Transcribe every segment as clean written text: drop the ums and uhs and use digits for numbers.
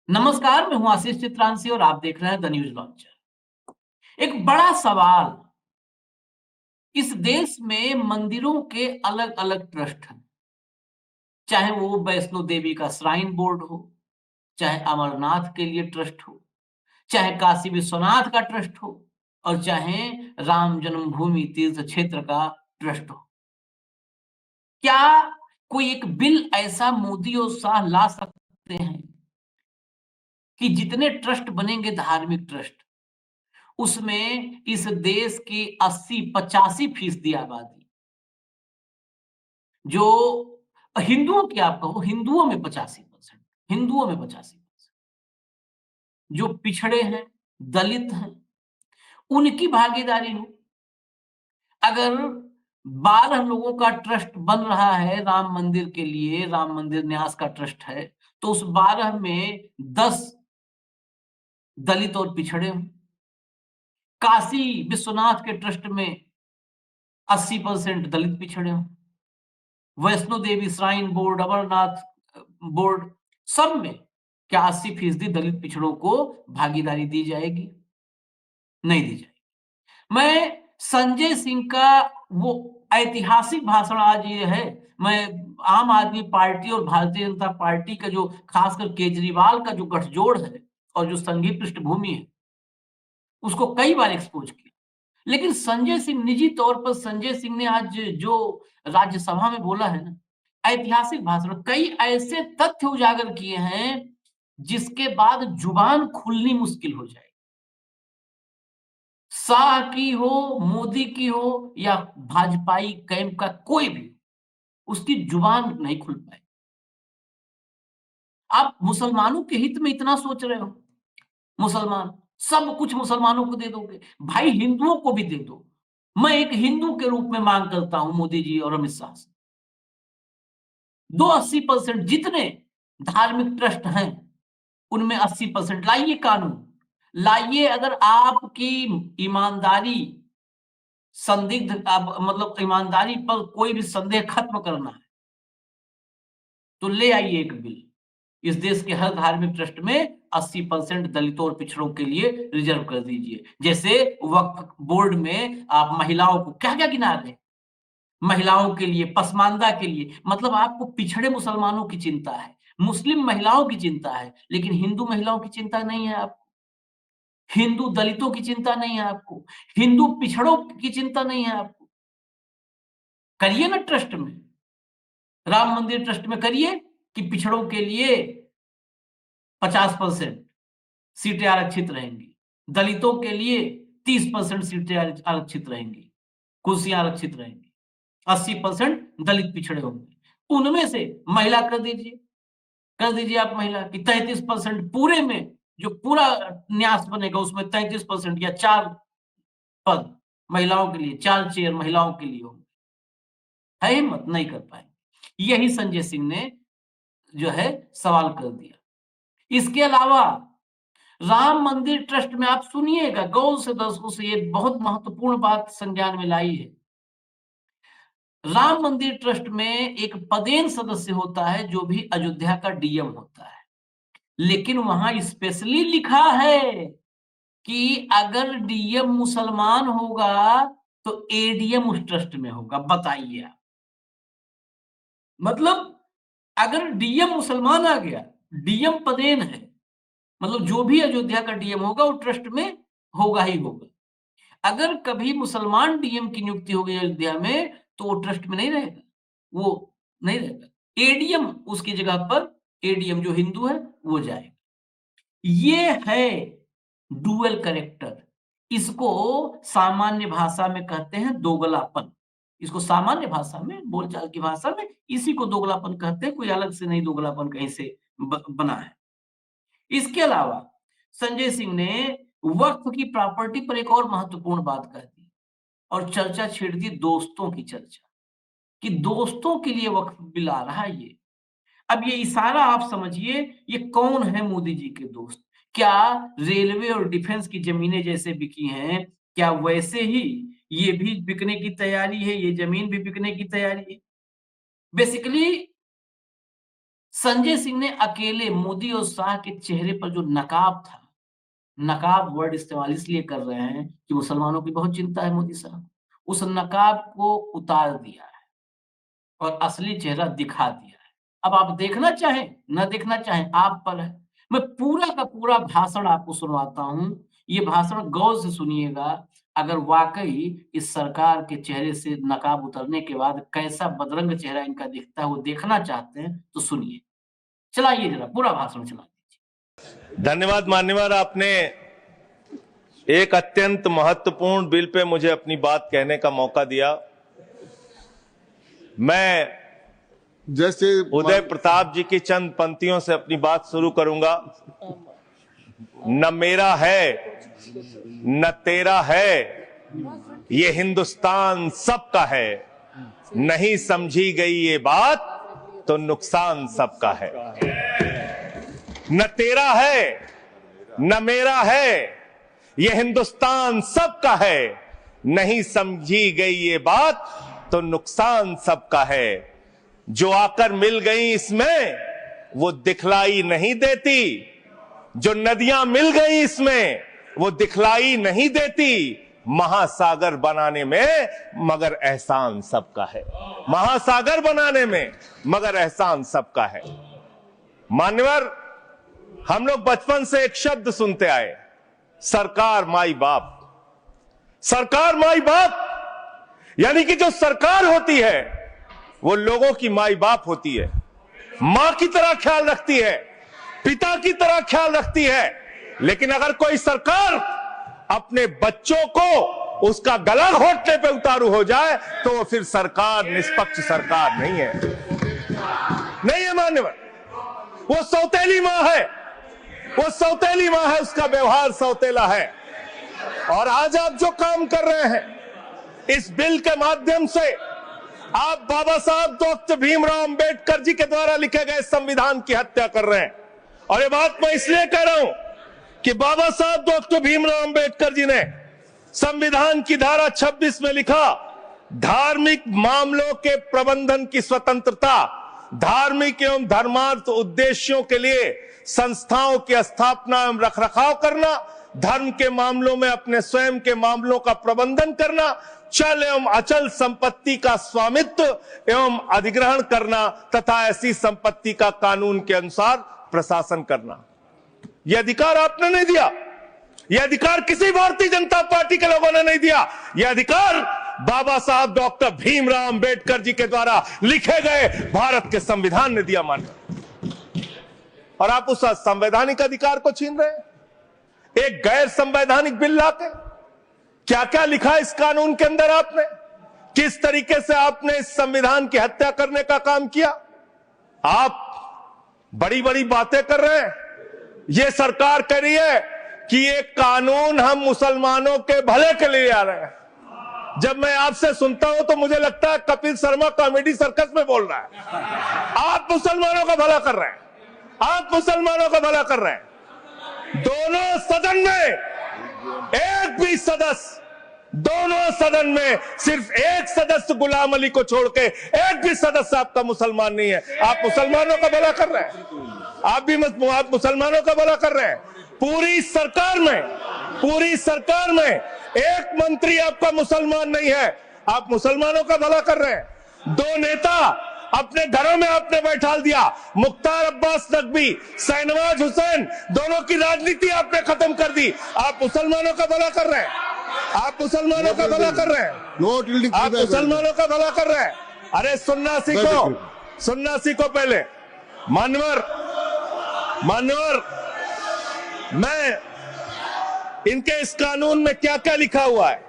नमस्कार, मैं हूं आशीष चित्रांशी और आप देख रहे हैं द न्यूज लॉन्चर। एक बड़ा सवाल, इस देश में मंदिरों के अलग-अलग ट्रस्ट हैं। चाहे वो वैष्णो देवी का श्राइन बोर्ड हो, चाहे अमरनाथ के लिए ट्रस्ट हो, चाहे काशी विश्वनाथ का ट्रस्ट हो और चाहे राम जन्मभूमि तीर्थ क्षेत्र का ट्रस्ट हो। क्या कोई एक बिल ऐसा मोदी और शाह ला सकते हैं कि जितने ट्रस्ट बनेंगे धार्मिक ट्रस्ट, उसमें इस देश की 80-85% आबादी जो हिंदुओं की आप कहो, हिंदुओं में 85%, हिंदुओं में 85% जो पिछड़े हैं, दलित हैं, उनकी भागीदारी हो। अगर 12 लोगों का ट्रस्ट बन रहा है राम मंदिर के लिए, राम मंदिर न्यास का ट्रस्ट है, तो उस 12 में 10 दलित और पिछड़े हों। काशी विश्वनाथ के ट्रस्ट में 80% दलित पिछड़े हों। Vaishno Devi shrine board, Amarnath board, सब में क्या 80% दलित पिछड़ों को भागीदारी दी जाएगी? नहीं दी जाएगी। मैं संजय सिंह का वो ऐतिहासिक भाषण आज ये है, मैं आम आदमी पार्टी और भारतीय जनता पार्टी का जो खासकर केजरीवाल का जो गठजोड़ है और जो संघीय पृष्ठभूमि है, उसको कई बार एक्सपोज किया। लेकिन संजय सिंह, निजी तौर पर संजय सिंह ने आज जो राज्यसभा में बोला है ना, ऐतिहासिक भाषण, कई ऐसे तथ्य उजागर किए हैं जिसके बाद जुबान खुलनी मुश्किल हो जाए। शाह की हो, मोदी की हो या भाजपाई कैंप का कोई भी, उसकी जुबान नहीं खुल पाए। आप मुसलमानों के हित में इतना सोच रहे हो, मुसलमान सब कुछ मुसलमानों को दे दोगे, भाई हिंदुओं को भी दे दो। मैं एक हिंदू के रूप में मांग करता हूं मोदी जी और अमित शाह से, दो 80% जितने धार्मिक ट्रस्ट हैं उनमें 80% लाइए कानून, लाइए। अगर आपकी ईमानदारी संदिग्ध, मतलब ईमानदारी पर कोई भी संदेह खत्म करना है तो ले आइए एक बिल। इस देश के हर धार्मिक ट्रस्ट में 80% दलितों और पिछड़ों के लिए रिजर्व कर दीजिए। जैसे वक्फ बोर्ड में आप महिलाओं को क्या-क्या गिना रहे हैं, महिलाओं के लिए, पसमानदा के लिए, मतलब आपको पिछड़े मुसलमानों की चिंता है, मुस्लिम महिलाओं की चिंता है, लेकिन हिंदू महिलाओं की चिंता नहीं है आपको, हिंदू दलितों की चिंता नहीं है आपको, हिंदू पिछड़ों की चिंता नहीं है आपको। करिए ना ट्रस्ट में, राम मंदिर ट्रस्ट में करिए कि पिछड़ों के लिए 50% सीटें आरक्षित रहेंगी, दलितों के लिए 30% सीटें आरक्षित रहेंगी, कुर्सियां आरक्षित रहेंगी, 80% दलित पिछड़े होंगे, उनमें से महिला कर दीजिए आप महिला की 33% पूरे में, जो पूरा न्यास बनेगा उसमें 33% या 4 पद महिलाओं के लिए, 4 चेयर महिलाओं के लिए होंगे। है हिम्मत? नहीं कर पाएंगे। यही संजय सिंह ने जो है सवाल कर दिया। इसके अलावा राम मंदिर ट्रस्ट में आप सुनिएगा, गौर से दर्शकों से ये बहुत महत्वपूर्ण बात संज्ञान में लाई है। राम मंदिर ट्रस्ट में एक पदेन सदस्य होता है जो भी अयोध्या का डीएम होता है, लेकिन वहां स्पेशली लिखा है कि अगर डीएम मुसलमान होगा तो एडीएम उस ट्रस्ट में होगा। बताइए आप, मतलब अगर डीएम मुसलमान आ गया, डीएम पदेन है, मतलब जो भी अयोध्या का डीएम होगा वो ट्रस्ट में होगा ही होगा। अगर कभी मुसलमान डीएम की नियुक्ति हो गई अयोध्या में तो वो ट्रस्ट में नहीं रहेगा, वो नहीं रहेगा। एडीएम उसकी जगह पर, एडीएम जो हिंदू है वो जाएगा। ये है डुअल कैरेक्टर। इसको सामान्य भाषा में कहते हैं दोगलापन। इसको सामान्य भाषा में, बोलचाल की भाषा में इसी को दोगलापन कहते हैं, कोई अलग से नहीं दोगलापन कहीं से बना है। इसके अलावा संजय सिंह ने वक्फ की प्रॉपर्टी पर एक और महत्वपूर्ण बात कह दी और चर्चा छेड़ दी, दोस्तों की चर्चा, कि दोस्तों के लिए वक्फ बिल आ रहा है ये। अब ये इशारा आप समझिए, ये कौन है मोदी जी के दोस्त? क्या रेलवे और डिफेंस की जमीनें जैसे बिकी हैं, क्या वैसे ही ये भी बिकने की तैयारी है, ये जमीन भी बिकने की तैयारी है? बेसिकली संजय सिंह ने अकेले मोदी और शाह के चेहरे पर जो नकाब था, नकाब वर्ड इस्तेमाल इसलिए कर रहे हैं कि मुसलमानों की बहुत चिंता है मोदी साहब, उस नकाब को उतार दिया है और असली चेहरा दिखा दिया है। अब आप देखना चाहें, ना देखना चाहें, आप पर है। मैं पूरा का पूरा भाषण आपको सुनवाता हूँ, ये भाषण गौर से सुनिएगा, अगर वाक़ई इस सरकार के चेहरे से नकाब उतरने के बाद कैसा बदरंग चेहरा इनका दिखता है, वो देखना चाहते हैं, तो सुनिए। चलाइए ज़रा, पूरा भाषण चला दीजिए। धन्यवाद मान्यवर, आपने एक अत्यंत महत्वपूर्ण बिल पे मुझे अपनी बात कहने का मौका दिया। मैं जैसे उदय प्रताप जी की चंद पंक्तियों से अपनी बात शुरू करूंगा। न मेरा है न तेरा है, ये हिंदुस्तान सबका है, नहीं समझी गई ये बात तो नुकसान सबका है। न तेरा है न मेरा है, ये हिंदुस्तान सबका है, नहीं समझी गई ये बात तो नुकसान सबका है। जो आकर मिल गई इसमें वो दिखलाई नहीं देती, जो नदियां मिल गई इसमें वो दिखलाई नहीं देती, महासागर बनाने में मगर एहसान सबका है, महासागर बनाने में मगर एहसान सबका है। मान्यवर, हम लोग बचपन से एक शब्द सुनते आए, सरकार माई बाप। सरकार माई बाप यानी कि जो सरकार होती है वो लोगों की माई बाप होती है, मां की तरह ख्याल रखती है, पिता की तरह ख्याल रखती है। लेकिन अगर कोई सरकार अपने बच्चों को उसका गला घोटने पे उतारू हो जाए तो वो फिर सरकार निष्पक्ष सरकार नहीं है, नहीं है मान्यवर। वो सौतेली मां है, वो सौतेली मां है, उसका व्यवहार सौतेला है। और आज आप जो काम कर रहे हैं इस बिल के माध्यम से, आप बाबा साहब डॉक्टर भीमराव अंबेडकर जी के द्वारा लिखे गए संविधान की हत्या कर रहे हैं। और ये बात मैं इसलिए कह रहा हूं कि बाबा साहब डॉक्टर भीमराव अंबेडकर जी ने संविधान की धारा 26 में लिखा, धार्मिक मामलों के प्रबंधन की स्वतंत्रता, धार्मिक एवं धर्मार्थ उद्देश्यों के लिए संस्थाओं की स्थापना एवं रखरखाव करना, धर्म के मामलों में अपने स्वयं के मामलों का प्रबंधन करना, चल एवं अचल संपत्ति का स्वामित्व एवं अधिग्रहण करना तथा ऐसी संपत्ति का कानून के अनुसार प्रशासन करना। यह अधिकार आपने नहीं दिया, यह अधिकार किसी भारतीय जनता पार्टी के लोगों ने नहीं दिया, यह अधिकार बाबा साहब डॉक्टर भीमराव अंबेडकर जी के द्वारा लिखे गए भारत के संविधान ने दिया। मान और आप उस संवैधानिक अधिकार को छीन रहे हैं एक गैर संवैधानिक बिल लाके। क्या क्या लिखा इस कानून के अंदर आपने, किस तरीके से आपने इस संविधान की हत्या करने का काम किया। आप बड़ी बड़ी बातें कर रहे हैं, ये सरकार कह रही है कि ये कानून हम मुसलमानों के भले के लिए आ रहे हैं। जब मैं आपसे सुनता हूं तो मुझे लगता है कपिल शर्मा कॉमेडी सर्कस में बोल रहा है। आप मुसलमानों का भला कर रहे हैं, आप मुसलमानों का भला कर रहे हैं। दोनों सदन में एक भी सदस्य, दोनों सदन में सिर्फ एक सदस्य गुलाम अली को छोड़ के एक भी सदस्य आपका मुसलमान नहीं है। आप मुसलमानों का भला कर रहे हैं, आप मुसलमानों का भला कर रहे हैं। पूरी सरकार में एक मंत्री आपका मुसलमान नहीं है, आप मुसलमानों का भला कर रहे हैं। दो नेता अपने घरों में आपने बैठा दिया, मुख्तार अब्बास नकवी, शाहनवाज हुसैन, दोनों की राजनीति आपने खत्म कर दी। आप मुसलमानों का भला कर रहे हैं, आप मुसलमानों का भला कर रहे हैं, आप मुसलमानों का भला कर रहे हैं। अरे सुनना सीखो, सुनना सीखो पहले। मान्यवर, मैं इनके इस कानून में क्या क्या लिखा हुआ है,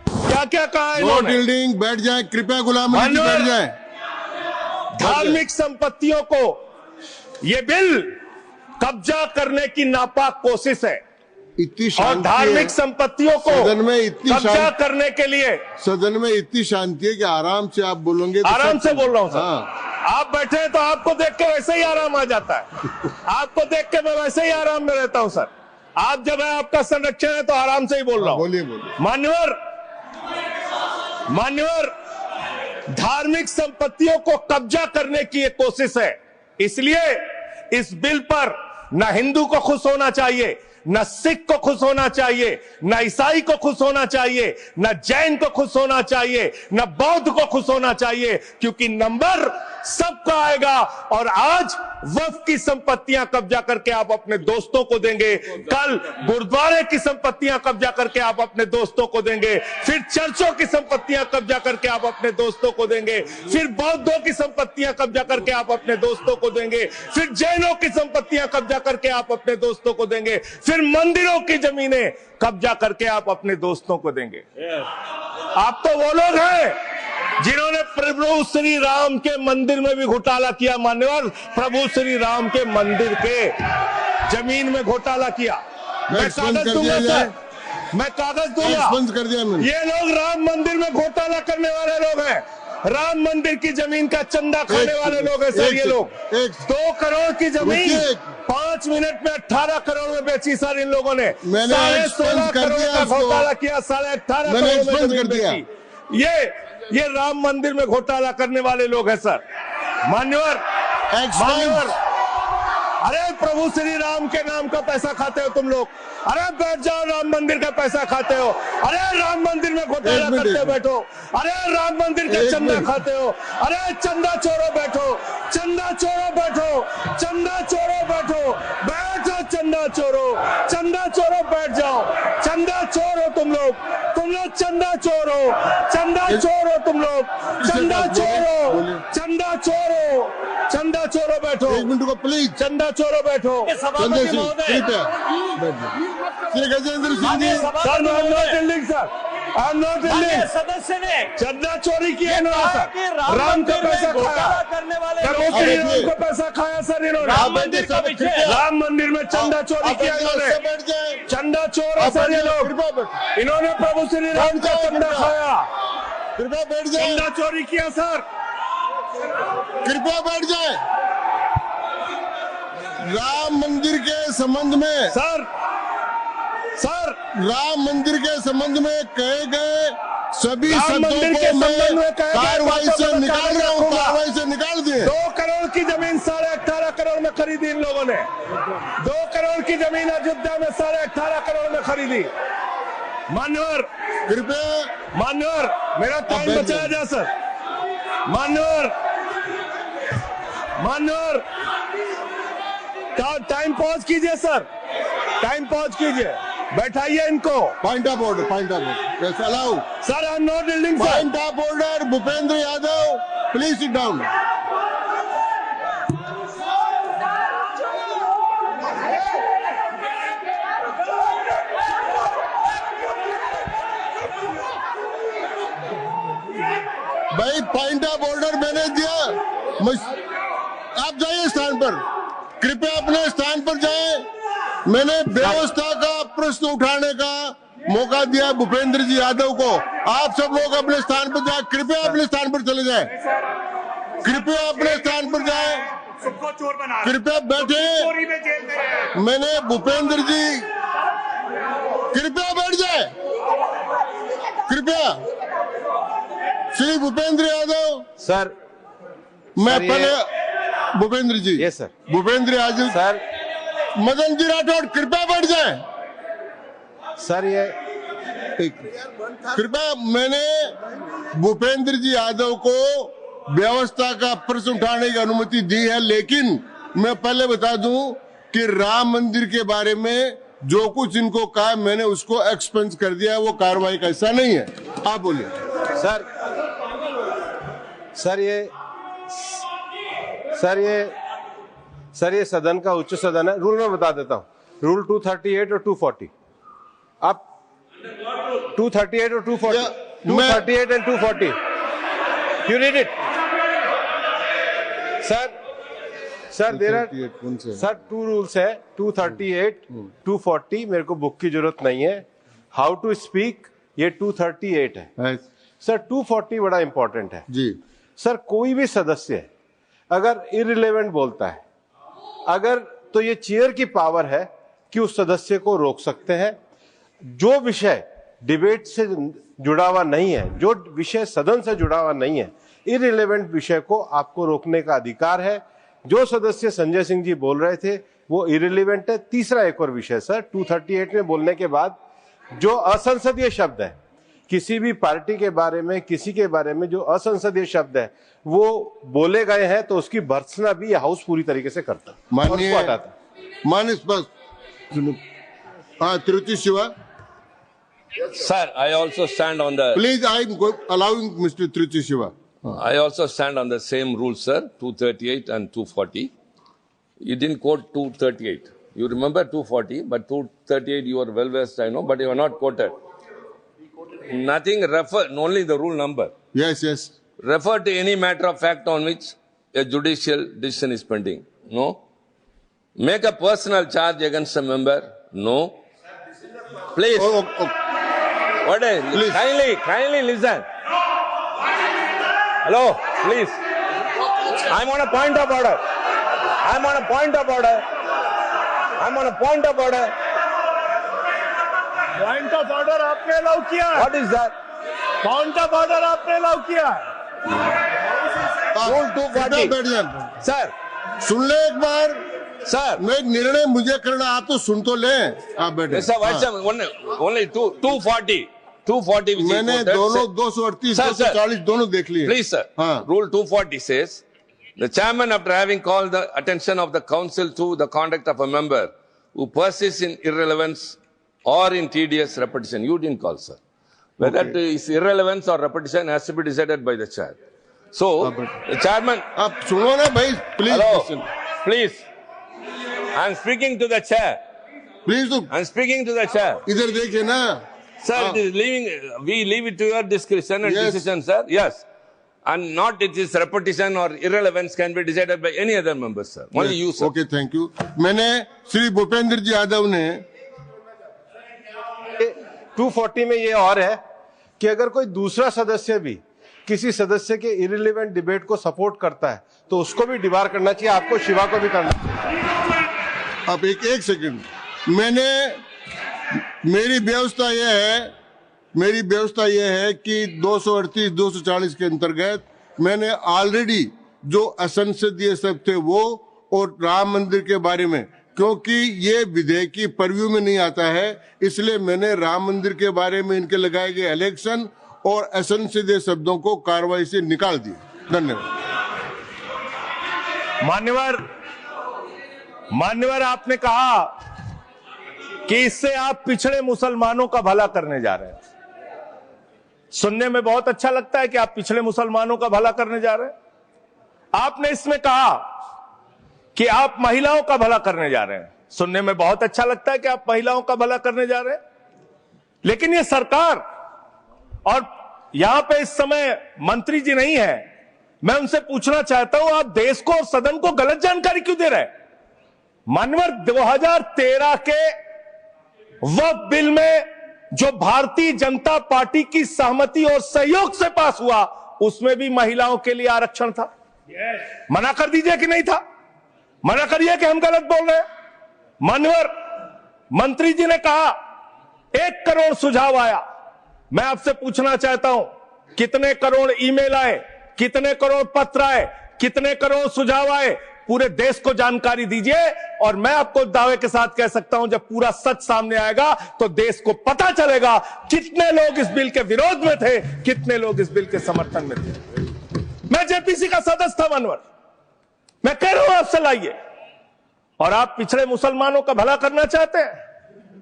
क्या क्या कहा है इन्होंने। बैठ जाए कृपया, गुलाम अली जी बैठ जाए। धार्मिक संपत्तियों को यह बिल कब्जा करने की नापाक कोशिश है। इतनी और धार्मिक संपत्तियों को सदन में इतनी कब्जा करने के लिए सदन में इतनी शांति है कि आराम से आप बोलोगे तो आराम से बोल रहा हूं सर। हाँ। आप बैठे हैं तो आपको देख के वैसे ही आराम आ जाता है, आपको देख के मैं वैसे ही आराम में रहता हूं सर। आप जब है आपका संरक्षण है तो आराम से ही बोल रहा हूं। बोलिए। मान्यवर, धार्मिक संपत्तियों को कब्जा करने की एक कोशिश है। इसलिए इस बिल पर न हिंदू को खुश होना चाहिए, न सिख को खुश होना चाहिए, न ईसाई को खुश होना चाहिए, न जैन को खुश होना चाहिए, न बौद्ध को खुश होना चाहिए, क्योंकि नंबर सबका आएगा। और आज वक्फ की संपत्तियां कब्जा करके आप अपने दोस्तों को देंगे, कल गुरुद्वारे की संपत्तियां कब्जा करके आप अपने दोस्तों को देंगे, फिर चर्चों की संपत्तियां कब्जा करके आप अपने दोस्तों को देंगे, फिर बौद्धों की संपत्तियां कब्जा करके आप अपने दोस्तों को देंगे, फिर जैनों की संपत्तियां कब्जा करके आप अपने दोस्तों को देंगे, फिर मंदिरों की जमीनें कब्जा करके आप अपने दोस्तों को देंगे। आप तो वो लोग हैं जिन्होंने प्रभु श्री राम के मंदिर में भी घोटाला किया। मान्यवर, प्रभु श्री राम के मंदिर के जमीन में घोटाला किया। मैं कागज दूंगा सर, मैं कागज दूंगा। बंद कर दिया मैंने। ये लोग राम मंदिर में घोटाला करने वाले लोग हैं, राम मंदिर की जमीन का चंदा खाने वाले लोग हैं सर। ये लोग 2 करोड़ की जमीन 5 मिनट में 18 करोड़ में बेची सर इन लोगों ने। 16.5 करोड़ का घोटाला किया, 18.5 करोड़ में जमीन बेची। ये राम मंदिर में घोटाला करने वाले लोग हैं सर। मान्यवर, अरे प्रभु श्री राम के नाम का पैसा खाते हो तुम लोग। अरे बैठ जाओ, राम मंदिर का पैसा खाते हो। अरे राम मंदिर में घोटाला करते बैठो। अरे राम मंदिर का चंदा खाते हो। अरे चंदा चोरो बैठो, चंदा चोरो बैठो, चंदा चोरो बैठो, बैठो चंदा चोरो, चंदा चोरो बैठ जाओ। चंदा चोर हो तुम लोग चंदा चोर हो, चंदा चोर हो तुम लोग, चंदा चोर हो, चंदा चोर हो, चंदा चोरो बैठो। 1 मिनट को प्लीज। चंदा चोरो बैठो। सभापति महोदय, Shri Gajendra Singh ji. Sir, I am not dealing sir, I am not dealing. सदस्य ने चंदा चोरी किया इन्होंने, राम का पैसा खाया करने वाले प्रभु श्री राम का पैसा खाया सर इन्होंने। राम मंदिर का विषय, राम मंदिर में चंदा चोरी किया इन्होंने। चंदा चोर है सर ये लोग। इन्होंने प्रभु श्री राम का चंदा खाया। कृपया बैठ जाए। चंदा चोरी किया सर। कृपया बैठ जाए। राम मंदिर के संबंध में सर राम मंदिर के संबंध में कहे गए सभी राम शब्दों मंदिर के को मैं संबंध में कहे गए कार्रवाई बातों से को निकाल रहा हूँ। रखूंगा। कार्रवाई से निकाल दिए। 2 करोड़ की जमीन 18.5 करोड़ में खरीदी इन लोगों ने। 2 करोड़ की जमीन अयोध्या में 18.5 करोड़ में खरीदी। मान्यवर, मेरा टाइम बचाया जाए सर। मान्यवर, टाइम पॉज कीजिए सर, टाइम पॉज कीजिए, बैठाइए इनको। Point of order yes allow. Sir, I am not dealing sir. Point of order Bhupendra Yadav, please sit down. भाई पॉइंट ऑफ ऑर्डर मैंने दिया। आप जाइए स्थान पर, कृपया अपने स्थान पर जाएं। मैंने व्यवस्था का प्रश्न उठाने का मौका दिया भूपेंद्र जी यादव को। आप सब लोग अपने स्थान पर जाएं। कृपया अपने स्थान पर चले जाएं। कृपया अपने स्थान पर जाएं। कृपया बैठे। मैंने भूपेंद्र जी, कृपया बैठ जाए। कृपया श्री भूपेंद्र यादव सर। मैं पहले Bhupendra ji. Yes sir. Bhupendra Yadav sir. Madan ji Rathore, कृपया बैठ जाएं। सर ये कृपया, मैंने भूपेंद्र जी यादव को व्यवस्था का प्रश्न उठाने की अनुमति दी है, लेकिन मैं पहले बता दूं कि राम मंदिर के बारे में जो कुछ इनको कहा मैंने उसको एक्सपेंस कर दिया है, वो कार्रवाई का हिस्सा नहीं है। आप बोलिए सर ये सदन का उच्च सदन है। रूल में बता देता हूँ, रूल 238 और 240। आप 238 और 240, 238 and 240, you read it sir. There are sir 2 rules है, 238, 240। मेरे को बुक की जरूरत नहीं है। हाउ टू स्पीक ये 238 है सर। 240 बड़ा इंपॉर्टेंट है जी सर। कोई भी सदस्य अगर इररिलेवेंट बोलता है, अगर तो ये चेयर की पावर है कि उस सदस्य को रोक सकते हैं। जो विषय डिबेट से जुड़ा हुआ नहीं है, जो विषय सदन से जुड़ा हुआ नहीं है, इररिलेवेंट विषय को आपको रोकने का अधिकार है। जो सदस्य संजय सिंह जी बोल रहे थे वो इरिलीवेंट है। तीसरा एक और विषय सर, 238 में बोलने के बाद जो असंसदीय शब्द है, किसी भी पार्टी के बारे में, किसी के बारे में जो असंसदीय शब्द है वो बोले गए हैं तो उसकी भर्त्सना भी हाउस पूरी तरीके से करता है। माननीय माननीय Tiruchi Shiva, Sir, I also stand on the. please, I'm allowing Mr. Tiruchi Shiva. I also stand on the same rule, sir. 238 and 240. You didn't quote 238. You remember 240, but 238 you are well versed, I know, but you are not quoted. Nothing refer, only the rule number. Yes, yes. Refer to any matter of fact on which a judicial decision is pending. No. Make a personal charge against a member. No. Please. What is? Please. Kindly listen. Hello, please. I'm on a point of order. I'm on a point of order. I'm on a point of order. Point of order आपने allow किया है। What is that? Point of order आपने allow किया है। Rule 240. बैठ जाए। Sir, सुन ले एक बार। sir. मैं निर्णय मुझे करना, आप तो सुन तो ले। आप बैठे। Yes, sir, Vice Chairman, only 240. 240 which is मैंने quoted, दोनों sir. 238, Sir, sir. 240 दोनों देख लिए। Please, sir. हाँ। Rule 240 says, the chairman, after having called the attention of the council to the conduct of a member who persists in irrelevance or in tedious repetition, you didn't call, sir. Whether it is irrelevance or repetition has to be decided by the chair. So, the chairman. आप सुनो ना भाई, please Hello, listen. please. I'm speaking to the chair. Please तो I'm speaking to the chair. इधर देखिए ना। Sir, it is we leave it to your discretion and Yes. decision, sir. Yes. And not it is repetition or irrelevance can be decided by any other member, sir. Only you, sir. Okay, thank you. मैंने श्री भूपेंद्र जी यादव ने 240 में ये और है कि अगर कोई दूसरा सदस्य भी किसी सदस्य के इरिलेवेंट डिबेट को सपोर्ट करता है तो उसको भी डिबार करना चाहिए, आपको शिवा को भी करना चाहिए। अब एक सेकंड, मेरी व्यवस्था यह है कि 238, 240 के अंतर्गत मैंने ऑलरेडी जो असंसदीय सब थे वो और राम मंदिर के बारे में, क्योंकि ये विधेयक की परव्यू में नहीं आता है, इसलिए मैंने राम मंदिर के बारे में इनके लगाए गए इलेक्शन और असंसदीय शब्दों को कार्रवाई से निकाल दिया। धन्यवाद। मान्यवर, आपने कहा कि इससे आप पिछड़े मुसलमानों का भला करने जा रहे हैं। सुनने में बहुत अच्छा लगता है कि आप पिछड़े मुसलमानों का भला करने जा रहे हैं। आपने इसमें कहा कि आप महिलाओं का भला करने जा रहे हैं। सुनने में बहुत अच्छा लगता है कि आप महिलाओं का भला करने जा रहे हैं, लेकिन ये सरकार और यहां पे इस समय मंत्री जी नहीं है, मैं उनसे पूछना चाहता हूं, आप देश को और सदन को गलत जानकारी क्यों दे रहे हैं? मानवर, 2013 के वक्फ बिल में जो भारतीय जनता पार्टी की सहमति और सहयोग से पास हुआ, उसमें भी महिलाओं के लिए आरक्षण था। मना कर दीजिए कि नहीं था, मना करिए कि हम गलत बोल रहे हैं। मान्यवर, मंत्री जी ने कहा 1 करोड़ सुझाव आया। मैं आपसे पूछना चाहता हूं, कितने करोड़ ईमेल आए, कितने करोड़ पत्र आए, कितने करोड़ सुझाव आए? पूरे देश को जानकारी दीजिए, और मैं आपको दावे के साथ कह सकता हूं, जब पूरा सच सामने आएगा तो देश को पता चलेगा कितने लोग इस बिल के विरोध में थे, कितने लोग इस बिल के समर्थन में थे। मैं जेपीसी का सदस्य था मानवर, मैं कह रहा हूं आपसे लाइए। और आप पिछड़े मुसलमानों का भला करना चाहते हैं?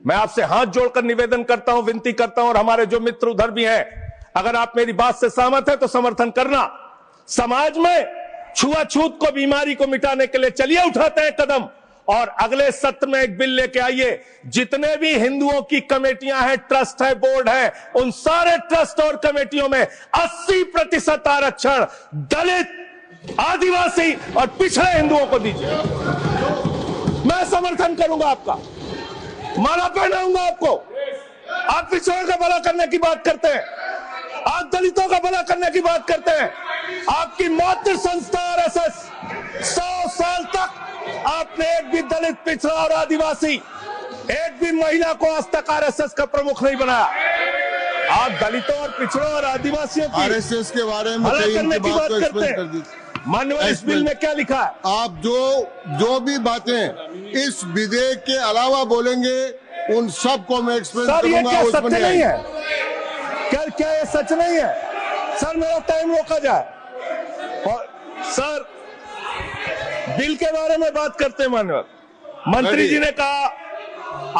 मैं आपसे हाथ जोड़कर निवेदन करता हूं, विनती करता हूं, और हमारे जो मित्र उधर भी हैं, अगर आप मेरी बात से सहमत है तो समर्थन करना। समाज में छुआछूत को, बीमारी को मिटाने के लिए चलिए उठाते हैं कदम, और अगले सत्र में एक बिल लेके आइए। जितने भी हिंदुओं की कमेटियां हैं, ट्रस्ट है, बोर्ड है, उन सारे ट्रस्ट और कमेटियों में 80% आरक्षण दलित, आदिवासी और पिछड़े हिंदुओं को दीजिए। मैं समर्थन करूंगा आपका, माला पहनाऊंगा आपको। आप पिछड़ों का भला करने की बात करते हैं, आप दलितों का भला करने की बात करते हैं। आपकी मातृ संस्था आरएसएस 100 साल तक आपने एक भी दलित, पिछड़ा और आदिवासी, एक भी महिला को आज तक आरएसएस का प्रमुख नहीं बनाया। आप दलितों और पिछड़ों और आदिवासियों की आरएसएस के बारे में भला कई करने इनकी की बात बात को करते एक्सप्लेन कर हैं। दी। माननीय इस बिल में क्या लिखा है? आप जो भी बातें इस विधेयक के अलावा बोलेंगे उन सबको मैं एक्सप्लेन सर ये करूंगा। क्या उसमें सत्य नहीं है? क्या ये सच नहीं है? सर मेरा टाइम रोका जाए। और सर बिल के बारे में बात करते हैं। माननीय मंत्री जी ने कहा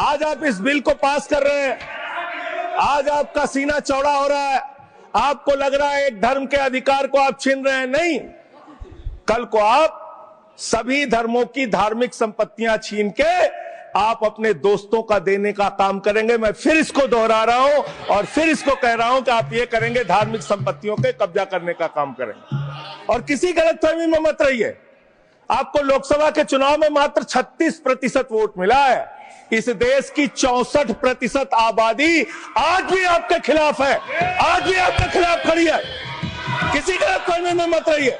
आज आप इस बिल को पास कर रहे हैं, आज आपका सीना चौड़ा हो रहा है, आपको लग रहा है एक धर्म के अधिकार को आप छीन रहे हैं। नहीं, कल को आप सभी धर्मों की धार्मिक संपत्तियां छीन के आप अपने दोस्तों का देने का काम करेंगे। मैं फिर इसको दोहरा रहा हूं और फिर इसको कह रहा हूं कि आप ये करेंगे, धार्मिक संपत्तियों के कब्जा करने का काम करेंगे। और किसी गलतफहमी में मत रहिए, आपको लोकसभा के चुनाव में मात्र 36% वोट मिला है। इस देश की 64% आबादी आज भी आपके खिलाफ है, आज भी आपके खिलाफ खड़ी है। किसी गलतफहमी में मत रहिए।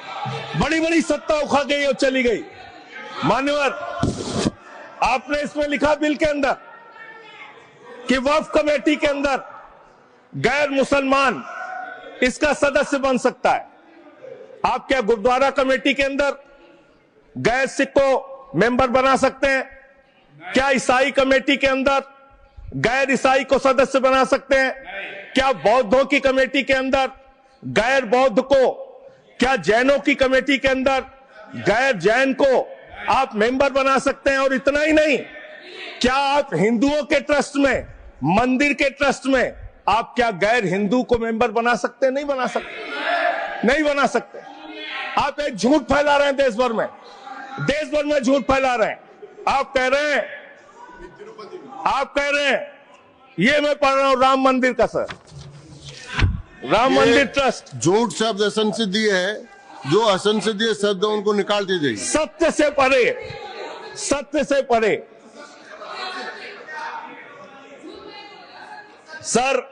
बड़ी बड़ी सत्ता उखा गई और चली गई। मान्यवर, आपने इसमें लिखा बिल के अंदर कि वक्फ कमेटी के अंदर गैर मुसलमान इसका सदस्य बन सकता है। आप क्या गुरुद्वारा कमेटी के अंदर गैर सिख को मेंबर बना सकते हैं? क्या ईसाई कमेटी के अंदर गैर ईसाई को सदस्य बना सकते हैं? क्या बौद्धों की कमेटी के अंदर गैर बौद्ध को, क्या जैनों की कमेटी के अंदर गैर जैन को आप मेंबर बना सकते हैं? और इतना ही नहीं, क्या आप हिंदुओं के ट्रस्ट में, मंदिर के ट्रस्ट में आप क्या गैर हिंदू को मेंबर बना सकते हैं? नहीं बना सकते, नहीं बना सकते। आप एक झूठ फैला रहे हैं देश भर में, देश भर में झूठ फैला रहे हैं। आप कह रहे हैं ये मैं पढ़ रहा हूं राम मंदिर का, सर राम मंदिर ट्रस्ट। झूठ शब्द असंसदीय है, जो असंसदीय शब्द है उनको निकाल दीजिए। सत्य से परे, सत्य से परे। सर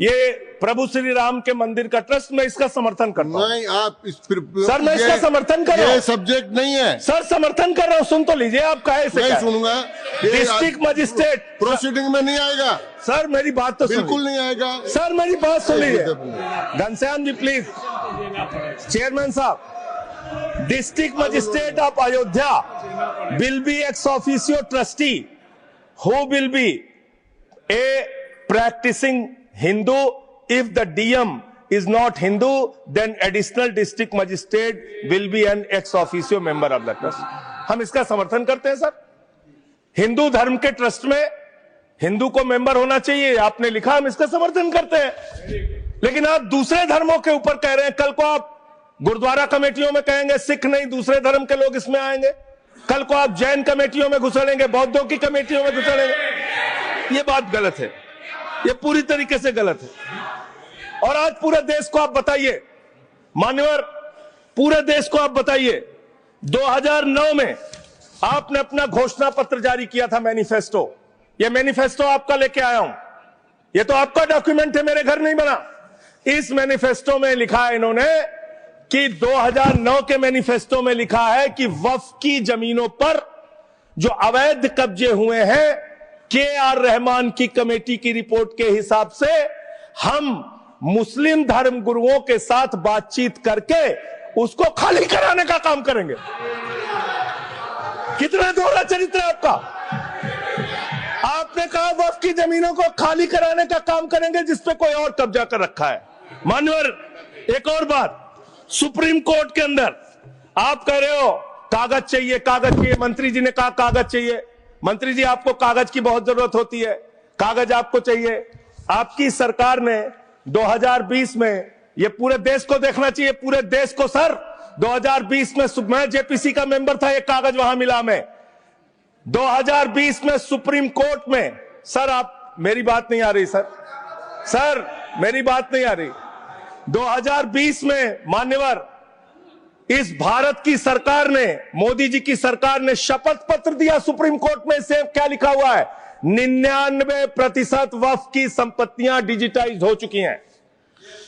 ये प्रभु श्री राम के मंदिर का ट्रस्ट, मैं इसका समर्थन करता हूं। नहीं, आप सर मैं इसका समर्थन कर रहा हूं। ये सब्जेक्ट नहीं है सर, समर्थन कर रहा हूं। सुन तो लीजिए, आप कहे से नहीं सुनूंगा। डिस्ट्रिक्ट मजिस्ट्रेट प्रोसीडिंग में नहीं आएगा सर, मेरी बात तो बिल्कुल नहीं आएगा। सर मेरी बात सुन लीजिए। घनश्याम जी प्लीज, चेयरमैन साहब, district magistrate of Ayodhya will be ex officio trustee who will be A practicing Hindu. If the DM is not Hindu, then additional district magistrate will be an ex officio member of the trust. हम इसका समर्थन करते हैं sir. Hindu धर्म के trust में हिंदू को member होना चाहिए, आपने लिखा, हम इसका समर्थन करते हैं। लेकिन आप दूसरे धर्मों के ऊपर कह रहे हैं। कल को आप गुरुद्वारा कमेटियों में कहेंगे सिख नहीं, दूसरे धर्म के लोग इसमें आएंगे। कल को आप जैन कमेटियों में घुसड़ेंगे, बौद्धों की कमेटियों में घुसड़ेंगे। ये बात गलत है, ये पूरी तरीके से गलत है। और आज पूरे देश को आप बताइए, मान्यवर, पूरे देश को आप बताइए, 2009 में आपने अपना घोषणा पत्र जारी किया था, मैनिफेस्टो। ये मैनिफेस्टो आपका लेके आया हूं, ये तो आपका डॉक्यूमेंट है, मेरे घर नहीं बना। इस मैनिफेस्टो में लिखा है इन्होंने कि 2009 के मैनिफेस्टो में लिखा है कि वक्फ की जमीनों पर जो अवैध कब्जे हुए हैं, KR रहमान की कमेटी की रिपोर्ट के हिसाब से हम मुस्लिम धर्म गुरुओं के साथ बातचीत करके उसको खाली कराने का काम करेंगे। कितना दोहरा चरित्र है आपका। आपने कहा वक्फ की जमीनों को खाली कराने का काम करेंगे जिसपे कोई और कब्जा कर रखा है। मान्यवर, एक और बात, सुप्रीम कोर्ट के अंदर आप कह रहे हो कागज चाहिए, कागज चाहिए। मंत्री जी ने कहा कागज चाहिए। मंत्री जी, आपको कागज की बहुत जरूरत होती है, कागज आपको चाहिए। आपकी सरकार ने 2020 में, ये पूरे देश को देखना चाहिए, पूरे देश को सर, 2020 में मैं JPC का मेंबर था, एक कागज वहां मिला मैं 2020 में सुप्रीम कोर्ट में। सर आप, मेरी बात नहीं आ रही सर मेरी बात नहीं आ रही। 2020 में मान्यवर, इस भारत की सरकार ने, मोदी जी की सरकार ने शपथ पत्र दिया सुप्रीम कोर्ट में। से क्या लिखा हुआ है? 99% वक्फ की संपत्तियां डिजिटाइज हो चुकी हैं।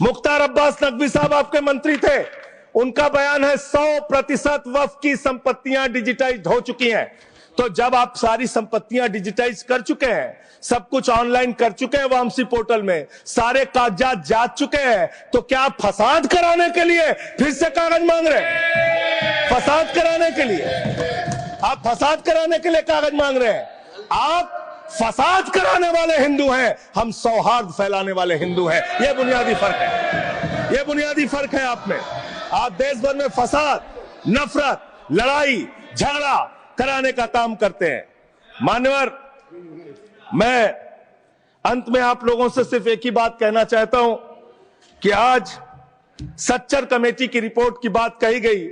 मुख्तार अब्बास नकवी साहब आपके मंत्री थे, उनका बयान है 100% वक्फ की संपत्तियां डिजिटाइज हो चुकी हैं। तो जब आप सारी संपत्तियां डिजिटाइज कर चुके हैं, सब कुछ ऑनलाइन कर चुके हैं वामसी पोर्टल में, सारे कागजात जांच चुके हैं, तो क्या आप फसाद कराने के लिए फिर से कागज मांग रहे हैं? फसाद कराने के लिए आप फसाद कराने के लिए कागज मांग रहे हैं? आप फसाद कराने वाले हिंदू हैं, हम सौहार्द फैलाने वाले हिंदू हैं। यह बुनियादी फर्क है, यह बुनियादी फर्क है आप में। आप देश भर में फसाद, नफरत, लड़ाई, झगड़ा कराने का काम करते हैं। मान्यवर, मैं अंत में आप लोगों से सिर्फ एक ही बात कहना चाहता हूं कि आज सच्चर कमेटी की रिपोर्ट की बात कही गई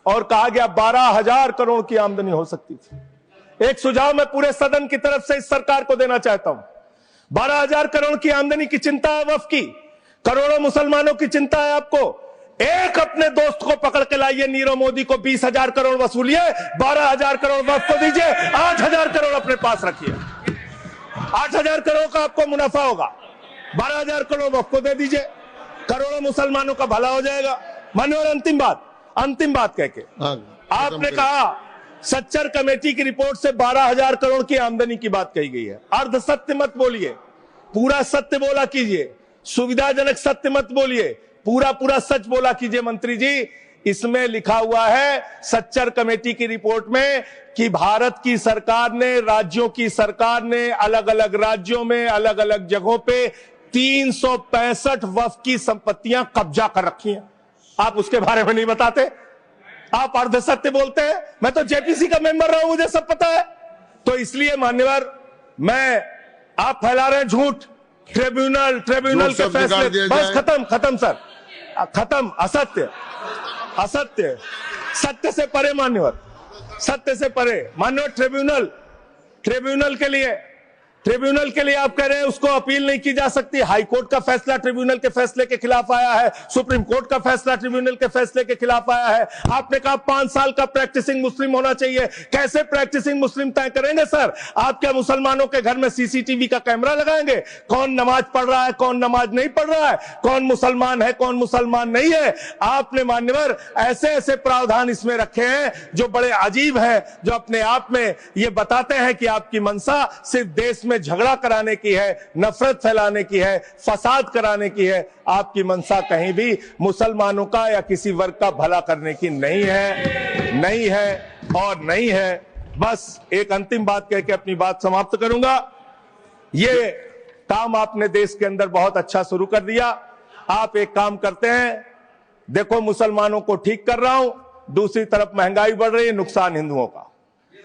और कहा गया 12,000 करोड़ की आमदनी हो सकती थी। एक सुझाव मैं पूरे सदन की तरफ से इस सरकार को देना चाहता हूं। 12,000 करोड़ की आमदनी की चिंता है वक्फ की, करोड़ों मुसलमानों की चिंता है आपको। एक अपने दोस्त को पकड़ के लाइए, नीरव मोदी को 20,000 करोड़ वसूलिए, 12,000 करोड़ वक्फ को दीजिए, 8,000 करोड़ अपने पास रखिए। 8,000 करोड़ का आपको मुनाफा होगा, 12,000 करोड़ वक्फ को दे दीजिए, करोड़ों मुसलमानों का भला हो जाएगा। मान्यवर, अंतिम बात कह के आपने कहा सच्चर कमेटी की रिपोर्ट से 12,000 करोड़ की आमदनी की बात कही गई है। अर्ध सत्य मत बोलिए, पूरा सत्य बोला कीजिए। सुविधाजनक सत्य मत बोलिए, पूरा सच बोला कीजिए। मंत्री जी, इसमें लिखा हुआ है सच्चर कमेटी की रिपोर्ट में कि भारत की सरकार ने, राज्यों की सरकार ने अलग अलग राज्यों में अलग अलग जगहों पे 365 वक्फ की संपत्तियां कब्जा कर रखी हैं। आप उसके बारे में नहीं बताते, आप अर्ध सत्य बोलते हैं। मैं तो जेपीसी का मेंबर रहा हूं, मुझे सब पता है। तो इसलिए मान्यवर, आप फैला रहे हैं झूठ, ट्रिब्यूनल के फैसले, बस खत्म सर, खत्म। असत्य, सत्य से परे मान्यवर, सत्य से परे। मान्यवर, ट्रिब्यूनल के लिए आप कह रहे हैं उसको अपील नहीं की जा सकती। हाई कोर्ट का फैसला ट्रिब्यूनल के फैसले के खिलाफ आया है, सुप्रीम कोर्ट का फैसला ट्रिब्यूनल के फैसले के खिलाफ आया है। आपने कहा 5 साल का प्रैक्टिसिंग मुस्लिम होना चाहिए। कैसे प्रैक्टिसिंग मुस्लिम तय करेंगे सर? आप क्या मुसलमानों के घर में सीसीटीवी का कैमरा लगाएंगे? कौन नमाज पढ़ रहा है, कौन नमाज नहीं पढ़ रहा है, कौन मुसलमान है, कौन मुसलमान नहीं है? आपने मान्यवर ऐसे प्रावधान इसमें रखे हैं जो बड़े अजीब हैं, जो अपने आप में ये बताते हैं कि आपकी मंशा सिर्फ देश में झगड़ा कराने की है, नफरत फैलाने की है, फसाद कराने की है। आपकी मंशा कहीं भी मुसलमानों का या किसी वर्ग का भला करने की नहीं है। बस एक अंतिम बात कह के अपनी बात समाप्त करूंगा। ये काम आपने देश के अंदर बहुत अच्छा शुरू कर दिया। आप एक काम करते हैं, देखो मुसलमानों को ठीक कर रहा हूं, दूसरी तरफ महंगाई बढ़ रही है, नुकसान हिंदुओं का।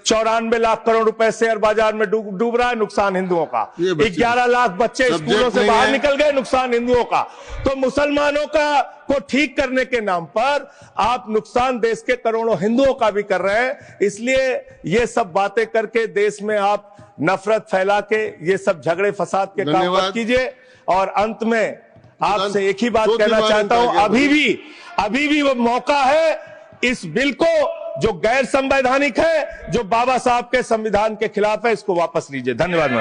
94 लाख करोड़ रुपए शेयर बाजार में डूब रहा है, नुकसान हिंदुओं का। 11 लाख बच्चे स्कूलों से बाहर निकल गए, नुकसान हिंदुओं का। तो मुसलमानों को ठीक करने के नाम पर आप नुकसान देश के करोड़ों हिंदुओं का भी कर रहे हैं। इसलिए ये सब बातें करके देश में आप नफरत फैला के ये सब झगड़े फसाद के काम मत कीजिए। और अंत में आपसे एक ही बात कहना चाहता हूं, अभी भी वो मौका है, इस बिल को जो गैर संवैधानिक है, जो बाबा साहब के संविधान के खिलाफ है, इसको वापस लीजिए। धन्यवाद।